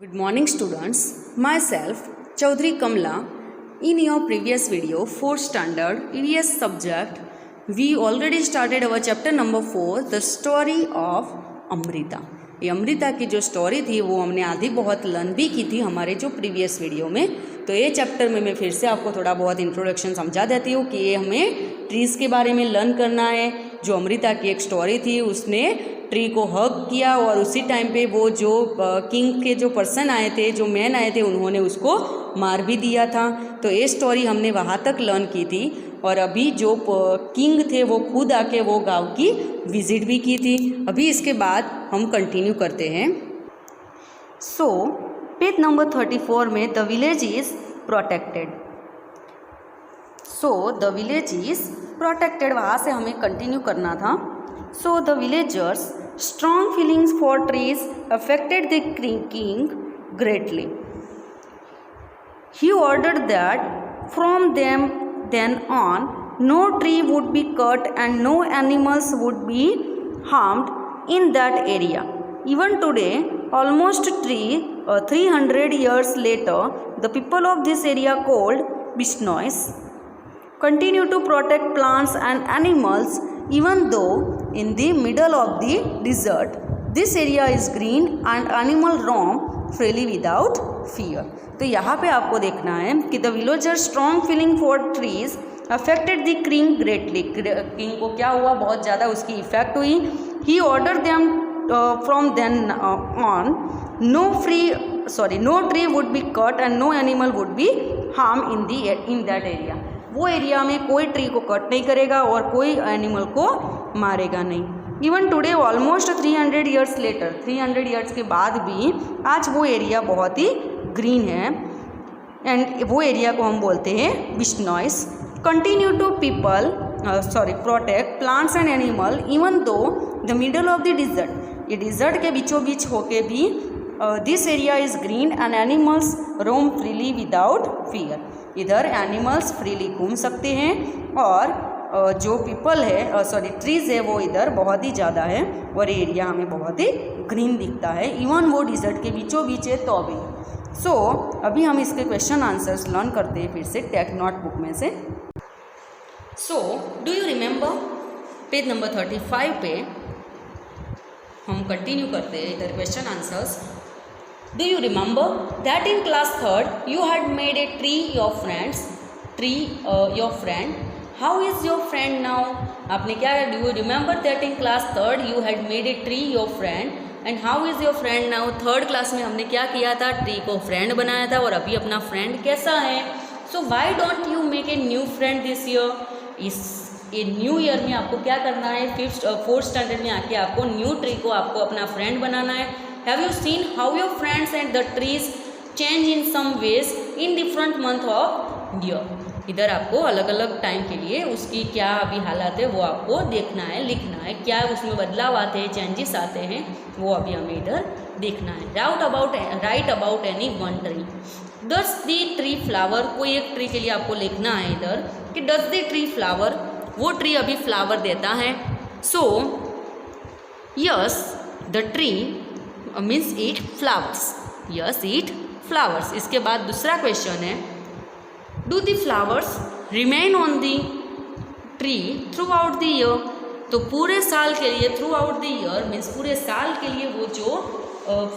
Good morning students, myself Chaudhary Kamla. In your previous video, 4th standard EVS subject, we already started our chapter number 4, the story of Amrita. ये अमृता की जो story थी वो हमने आधी बहुत लर्न भी की थी हमारे जो प्रीवियस वीडियो में. तो ये चैप्टर में मैं फिर से आपको थोड़ा बहुत इंट्रोडक्शन समझा देती हूँ कि ये हमें ट्रीज़ के बारे में लर्न करना है. जो अमृता की एक स्टोरी थी उसने ट्री को हग किया और उसी टाइम पे वो जो किंग के जो पर्सन आए थे, जो मैन आए थे, उन्होंने उसको मार भी दिया था. तो ये स्टोरी हमने वहाँ तक लर्न की थी. और अभी जो किंग थे वो खुद आके वो गांव की विजिट भी की थी. अभी इसके बाद हम कंटिन्यू करते हैं. सो पेज नंबर 34 में the village is protected. So the village is protected, वहाँ से हमें कंटिन्यू करना था. So the villagers' strong feelings for trees affected the king greatly. He ordered that from then on no tree would be cut and no animals would be harmed in that area. Even today, almost 300 years later, the people of this area called Bishnois continue to protect plants and animals. Even though in the middle of the desert, this area is green and animal roam freely without fear. तो यहाँ पे आपको देखना है कि the villagers' strong feeling for trees affected the king greatly. King को क्या हुआ, बहुत ज़्यादा उसकी इफेक्ट हुई. He ordered them from then on no tree would be cut and no animal would be harmed in that area. वो area में कोई ट्री को कट नहीं करेगा और कोई एनिमल को मारेगा नहीं. Even today almost 300 years later, 300 years के बाद भी आज वो एरिया बहुत ही ग्रीन है. एंड वो एरिया को हम बोलते हैं Bishnois. Continue to protect plants and animal even though the middle of the desert. ये डिजर्ट के बीचों बीच होके भी this area is green and animals roam freely without fear. इधर एनिमल्स फ्रीली घूम सकते हैं और जो पीपल है ट्रीज़ है वो इधर बहुत ही ज़्यादा है और एरिया हमें बहुत ही ग्रीन दिखता है. इवन वो डिजर्ट के बीचों बीच है तो भी. सो अभी हम इसके क्वेश्चन आंसर्स लर्न करते हैं फिर से टेक नोट बुक में से. So do you remember, page number 35 पे हम कंटिन्यू करते हैं इधर question answers. Do you remember that in class 3rd you had made a tree your friend? How is your friend now? आपने क्या, do you remember that in class 3rd you had made a tree your friend and how is your friend now? Third class में हमने क्या किया था, tree को friend बनाया था और अभी अपना फ्रेंड कैसा है. So why don't you make a new friend this year? ये न्यू ईयर में आपको क्या करना है, 4th स्टैंडर्ड में आके आपको न्यू ट्री को आपको अपना फ्रेंड बनाना है. Have you seen how your friends and the trees change in some ways in different month of year? इधर आपको अलग अलग टाइम के लिए उसकी क्या अभी हालात है वो आपको देखना है, लिखना है. क्या उसमें बदलाव आते हैं, चेंजेस आते हैं, वो अभी हमें इधर देखना है. Right about any one tree. Does the tree flower, कोई एक ट्री के लिए आपको लिखना है इधर कि डज द ट्री फ्लावर, वो ट्री अभी फ्लावर देता है. So yes the tree means eat flowers. Yes eat flowers. इसके बाद दूसरा क्वेश्चन है, do the flowers remain on the tree throughout the year. तो पूरे साल के लिए, through out the year means पूरे साल के लिए वो जो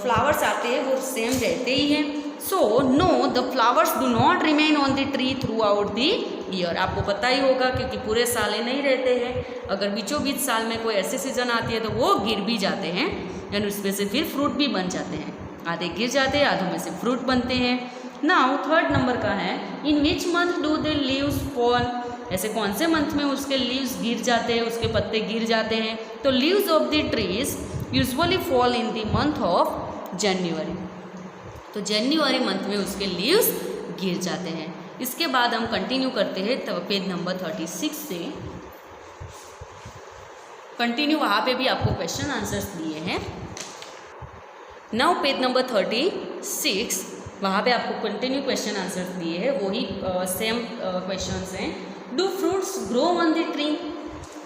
फ्लावर्स आते हैं वो सेम रहते ही हैं. So no, the flowers do not remain on the tree throughout the year. आपको पता ही होगा क्योंकि पूरे साल नहीं रहते हैं. अगर बीचों बीच साल में कोई ऐसी सीजन आती है तो वो गिर भी जाते हैं यानी उसमें से फिर फ्रूट भी बन जाते हैं. आधे गिर जाते हैं, आधों में से फ्रूट बनते हैं. नाउ थर्ड नंबर का है, in which month do the leaves fall. ऐसे कौन से मंथ में उसके लीव्स गिर जाते हैं, उसके पत्ते गिर जाते हैं. तो leaves of the trees usually fall in the month of January. तो जनवरी मंथ में उसके लीव्स गिर जाते हैं. इसके बाद हम कंटिन्यू करते हैं पेज नंबर 36 से कंटिन्यू. वहाँ पे भी आपको क्वेश्चन आंसर्स दिए हैं. नाउ पेज नंबर 36, वहाँ पे आपको कंटिन्यू क्वेश्चन आंसर्स दिए हैं. वही सेम क्वेश्चंस हैं. Do fruits grow on the tree.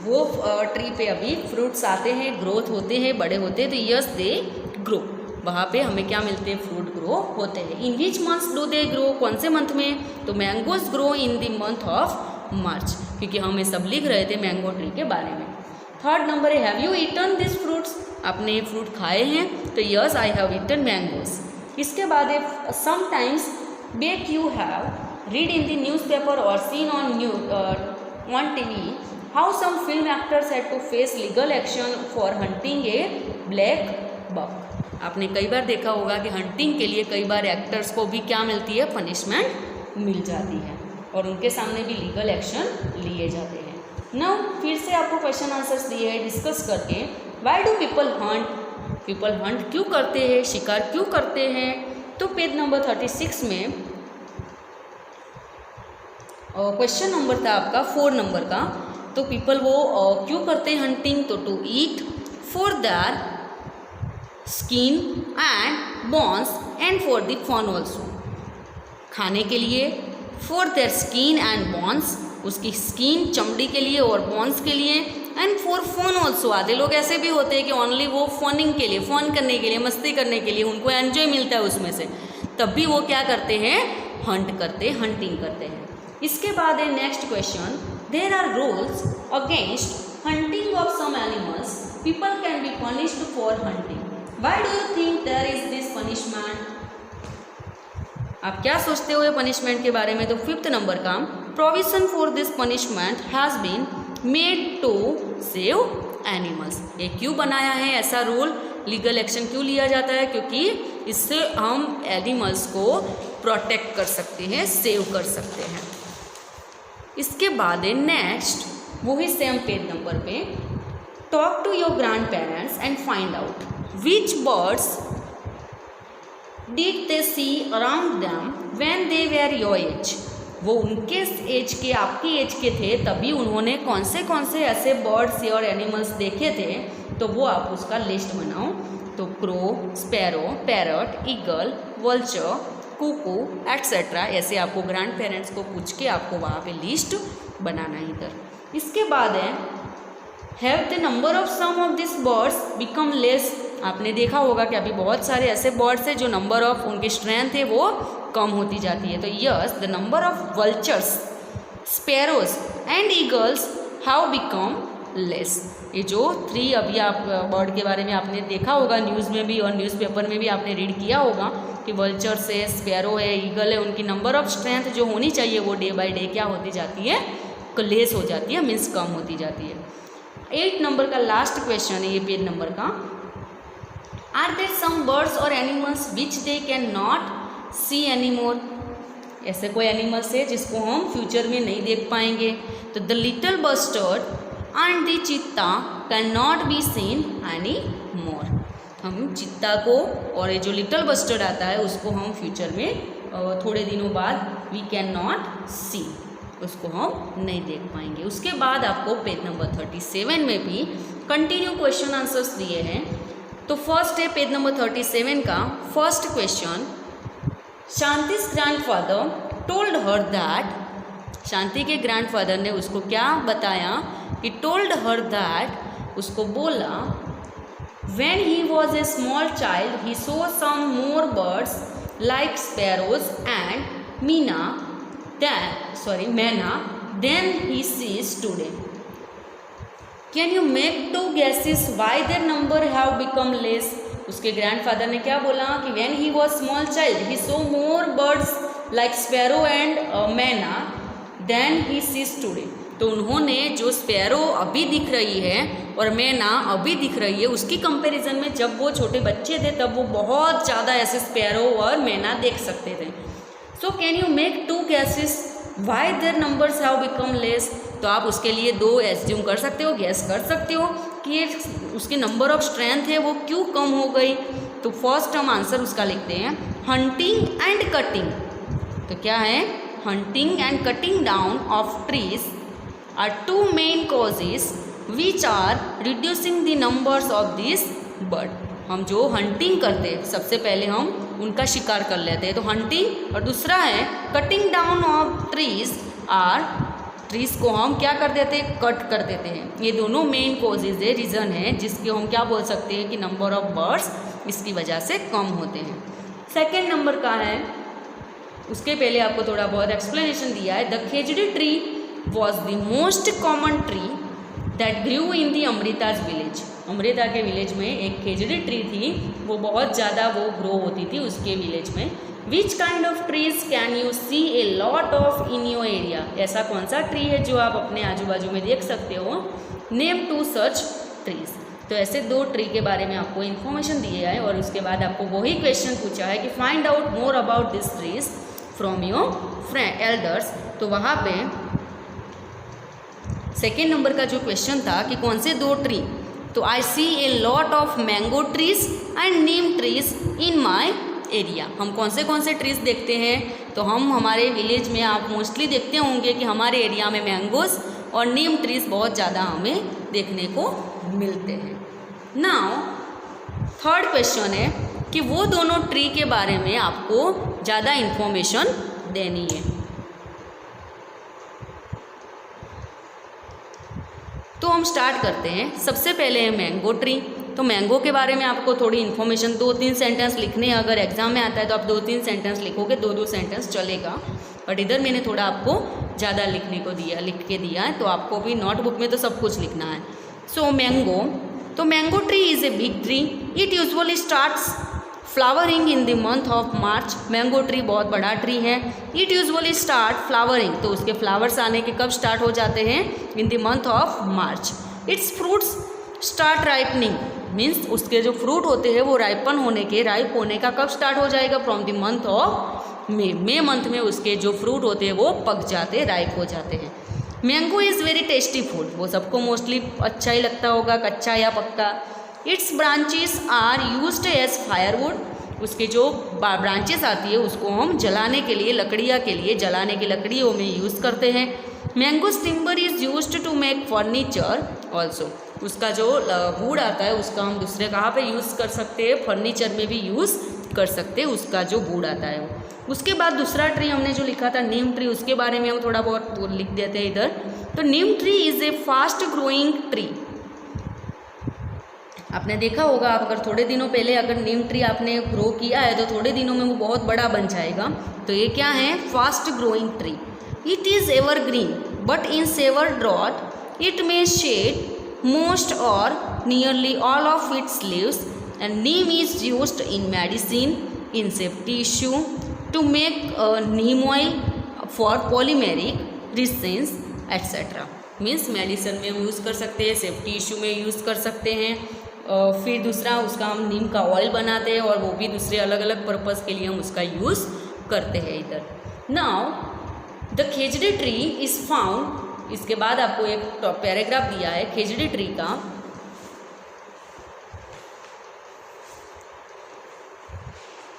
वो ट्री पे अभी फ्रूट्स आते हैं, ग्रोथ होते हैं, बड़े होते हैं. तो यस दे ग्रो. वहाँ पे हमें क्या मिलते हैं, फ्रूट ग्रो होते हैं। इन which months do they grow, कौन से मंथ में? तो mangoes grow in the month of March, क्योंकि हम ये सब लिख रहे थे मैंगो ट्री के बारे में। थर्ड नंबर है have you eaten this fruits, आपने ये फ्रूट खाए हैं? तो yes I have eaten mangoes. इसके बाद है sometimes back you have read in the newspaper और seen on TV how some film actors had to face legal action for hunting a blackbuck. आपने कई बार देखा होगा कि हंटिंग के लिए कई बार एक्टर्स को भी क्या मिलती है? पनिशमेंट मिल जाती है और उनके सामने भी लीगल एक्शन लिए जाते हैं। नाउ फिर से आपको क्वेश्चन आंसर्स दिए हैं डिस्कस करके। Why do people Hunt, people Hunt क्यों करते हैं, शिकार क्यों करते हैं? तो पेज नंबर 36 में क्वेश्चन नंबर था आपका 4 नंबर का। तो पीपल वो क्यों करते हैं हंटिंग? तो to eat, for their skin and bones and for the fun also, खाने के लिए, for their skin and bones, उसकी स्किन चमड़ी के लिए और बोन्स के लिए, एंड फॉर फन ऑल्सो। आधे लोग ऐसे भी होते हैं कि ओनली वो फनिंग के लिए, फन करने के लिए, मस्ती करने के लिए, उनको एंजॉय मिलता है उसमें से, तब भी वो क्या करते हैं? हंट करते, हंटिंग करते हैं। इसके बाद है next question, there are rules against hunting of some animals, people can be punished for hunting, why do you think there is this punishment? आप क्या सोचते हो ये पनिशमेंट के बारे में? तो 5th नंबर का provision for this punishment has been made to save animals. ये क्यों बनाया है ऐसा रूल, लीगल एक्शन क्यों लिया जाता है? क्योंकि इससे हम एनिमल्स को प्रोटेक्ट कर सकते हैं, सेव कर सकते हैं। इसके बाद है नेक्स्ट, वही सेम पेज नंबर पे, talk to your grandparents and find out which birds did they see around them when they were your age. वो उनके एज के, आपकी एज के थे, तभी उन्होंने कौन से ऐसे बर्ड्स और एनिमल्स देखे थे, तो वो आप उसका लिस्ट बनाओ। तो crow, sparrow, parrot, eagle, vulture, cuckoo etcetera, ऐसे आपको ग्रैंड पेरेंट्स को पूछ के आपको वहाँ पे लिस्ट बनाना है इधर। इसके बाद है have the number of some of this birds become less. आपने देखा होगा कि अभी बहुत सारे ऐसे बर्ड्स हैं जो नंबर ऑफ उनकी स्ट्रेंथ है वो कम होती जाती है। तो yes the number of vultures, sparrows and eagles have become less. ये जो 3 अभी आप बर्ड के बारे में आपने देखा होगा न्यूज़ में भी और न्यूज़पेपर में भी आपने रीड किया होगा कि वल्चर्स है, स्पैरो है, ईगल है, उनकी नंबर ऑफ स्ट्रेंथ जो होनी चाहिए वो डे बाय डे क्या होती जाती है? लेस हो जाती है, मीन्स कम होती जाती है। 8 नंबर का लास्ट क्वेश्चन है ये पेज नंबर का, आर देयर सम बर्ड्स और animals which they can not see any more. ऐसे कोई एनिमल्स है जिसको हम फ्यूचर में नहीं देख पाएंगे। तो the little bustard and the चीता can not be seen any more. हम चीता को और ये जो लिटिल बस्टर्ड आता है उसको हम फ्यूचर में थोड़े दिनों बाद वी कैन नॉट सी, उसको हम नहीं देख पाएंगे। उसके बाद आपको पेज नंबर 37 में भी कंटिन्यू क्वेश्चन आंसर्स दिए हैं। तो फर्स्ट है पेज नंबर 37 का first question, Shanti's grandfather told her that, Shanti के ग्रैंडफादर ने उसको क्या बताया कि टोल्ड हर दैट, उसको बोला when he was a small child he saw some more birds like sparrows and manna than he sees today. Can you make 2 guesses why their number have become less? उसके grandfather ने क्या बोला कि when he was small child he saw more birds like sparrow and manna than he sees today. तो उन्होंने जो sparrow अभी दिख रही है और मैना अभी दिख रही है उसकी कंपैरिजन में जब वो छोटे बच्चे थे तब वो बहुत ज़्यादा ऐसे स्पैरो और मैना देख सकते थे। So can you make 2 guesses why their numbers have become less. तो आप उसके लिए 2 एज्यूम कर सकते हो, गैस कर सकते हो कि ये उसकी नंबर ऑफ स्ट्रेंथ है वो क्यों कम हो गई। तो फर्स्ट हम आंसर उसका लिखते हैं हंटिंग एंड कटिंग। तो क्या है, hunting and cutting down of trees are 2 main causes which are reducing the numbers of this bird. हम जो हंटिंग करते हैं सबसे पहले हम उनका शिकार कर लेते हैं, तो हंटिंग, और दूसरा है cutting down of trees are, trees को हम क्या कर देते हैं, कट कर देते हैं। ये दोनों मेन कॉजेज है, रीज़न है जिसके हम क्या बोल सकते हैं कि नंबर ऑफ बर्ड्स इसकी वजह से कम होते हैं। सेकेंड नंबर का है, उसके पहले आपको थोड़ा बहुत एक्सप्लेनेशन दिया है। The khejri tree was the most common tree that grew in the Amrita's village. Amrita के विलेज में एक खेजड़ी ट्री थी, वो बहुत ज़्यादा वो ग्रो होती थी उसके विलेज में। Which kind of trees can you see a lot of in your area. ऐसा कौन सा ट्री है जो आप अपने आजू बाजू में देख सकते हो। Name two such trees. तो ऐसे 2 ट्री के बारे में आपको इन्फॉर्मेशन दिया है और उसके बाद आपको वही क्वेश्चन पूछा है कि find out more about this trees from your friend elders. तो वहाँ पे सेकेंड नंबर का जो क्वेश्चन था कि कौन से 2 ट्री, तो I see a lot of mango trees and neem trees in my area. हम कौन से ट्रीज देखते हैं, तो हम हमारे विलेज में आप मोस्टली देखते होंगे कि हमारे एरिया में मैंगोज और नीम ट्रीज बहुत ज़्यादा हमें देखने को मिलते हैं। नाउ थर्ड क्वेश्चन है कि वो दोनों ट्री के बारे में आपको ज़्यादा इन्फॉर्मेशन देनी है। तो हम स्टार्ट करते हैं। सबसे पहले है मैंगो ट्री। तो मैंगो के बारे में आपको थोड़ी इन्फॉर्मेशन 2-3 सेंटेंस लिखने हैं। अगर एग्जाम में आता है तो आप 2-3 सेंटेंस लिखोगे, 2-2 सेंटेंस चलेगा, बट इधर मैंने थोड़ा आपको ज़्यादा लिख के दिया है, तो आपको भी नोटबुक में तो सब कुछ लिखना है। सो मैंगो, तो mango tree is a big tree. It usually starts flowering in the month of March. Mango tree बहुत बड़ा ट्री है। इट यूजुअली स्टार्ट फ्लावरिंग, तो उसके फ्लावर्स आने के कब स्टार्ट हो जाते हैं, in the month of March. Its fruits start ripening, means उसके जो फ्रूट होते हैं वो राइप होने का कब स्टार्ट हो जाएगा, from the month of May month में उसके जो फ्रूट होते हैं वो पक जाते, राइप हो जाते हैं। Mango is very tasty food, वो सबको मोस्टली अच्छा ही लगता होगा, कच्चा या पक्का। Its branches are used as firewood, उसके जो ब्रांचेस आती है उसको हम जलाने के लिए, लकड़ियाँ के लिए जलाने की लकड़ियों में यूज़ करते हैं। Mango timber is used to make furniture also, उसका जो वुड आता है उसका हम दूसरे कहाँ पे यूज़ कर सकते हैं, फर्नीचर में भी यूज़ कर सकते हैं उसका जो वुड आता है वो। उसके बाद दूसरा ट्री हमने जो लिखा था नीम ट्री, उसके बारे में हम थोड़ा बहुत लिख देते हैं इधर। तो neem tree is a fast growing tree. आपने देखा होगा, आप अगर थोड़े दिनों पहले अगर नीम ट्री आपने ग्रो किया है तो थोड़े दिनों में वो बहुत बड़ा बन जाएगा। तो ये क्या है, fast growing tree. It is evergreen but in severe drought it may shed most or nearly all of its leaves, and neem is used in medicine, in safety issue, to make neem oil for polymeric resistance etc. Means medicine में हम use कर सकते हैं, safety issue में use कर सकते हैं, फिर दूसरा उसका हम नीम का ऑयल बनाते हैं और वो भी दूसरे अलग अलग पर्पज़ के लिए हम उसका यूज़ करते हैं इधर। Now the khejri tree is found, इसके बाद आपको एक पैराग्राफ दिया है खेजड़ी ट्री का।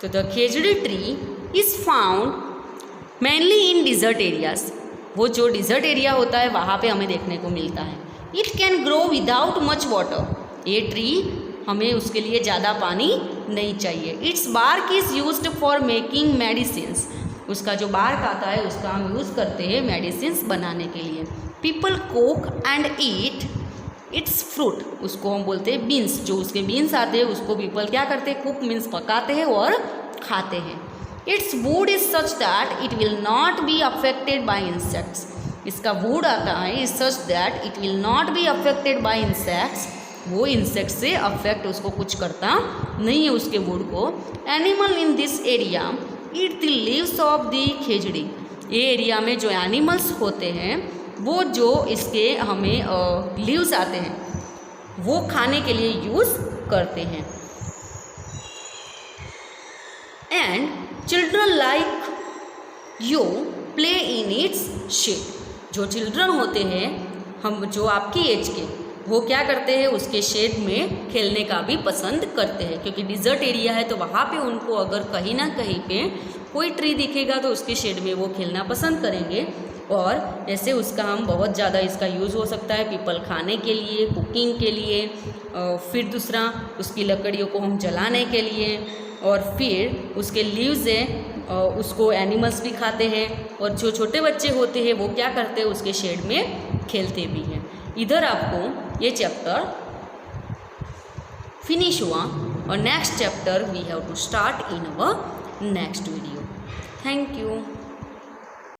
तो the khejri tree is found mainly in desert areas, वो जो डिजर्ट एरिया होता है वहाँ पे हमें देखने को मिलता है। It can grow without much water, ये ट्री हमें उसके लिए ज़्यादा पानी नहीं चाहिए। Its bark is used for making medicines, उसका जो बार्क आता है उसका हम यूज़ करते हैं मेडिसिन्स बनाने के लिए। People cook and eat it's fruit, उसको हम बोलते हैं बीन्स, जो उसके बीन्स आते हैं उसको पीपल क्या करते हैं, कुक मीन्स पकाते हैं और खाते हैं। Its wood is such that it will not be affected by insects, इसका वुड आता है is such that it will not be affected by insects, वो इंसेक्ट से अफेक्ट उसको कुछ करता नहीं है उसके वुड को। Animal in this area eat the leaves of the khejri, ये एरिया में जो एनिमल्स होते हैं वो जो इसके हमें लीव्स आते हैं वो खाने के लिए यूज़ करते हैं। And children like you play in its shade, जो चिल्ड्रन होते हैं हम जो आपकी एज के, वो क्या करते हैं उसके शेड में खेलने का भी पसंद करते हैं, क्योंकि डिजर्ट एरिया है तो वहाँ पे उनको अगर कहीं ना कहीं पे कोई ट्री दिखेगा तो उसके शेड में वो खेलना पसंद करेंगे। और ऐसे उसका हम बहुत ज़्यादा इसका यूज़ हो सकता है पीपल खाने के लिए, कुकिंग के लिए, फिर दूसरा उसकी लकड़ियों को हम जलाने के लिए, और फिर उसके लीव्स हैं उसको एनिमल्स भी खाते हैं, और जो छोटे बच्चे होते हैं वो क्या करते हैं उसके शेड में खेलते भी हैं। इधर आपको ये चैप्टर फिनिश हुआ और next chapter we have to start in our next video. Thank you.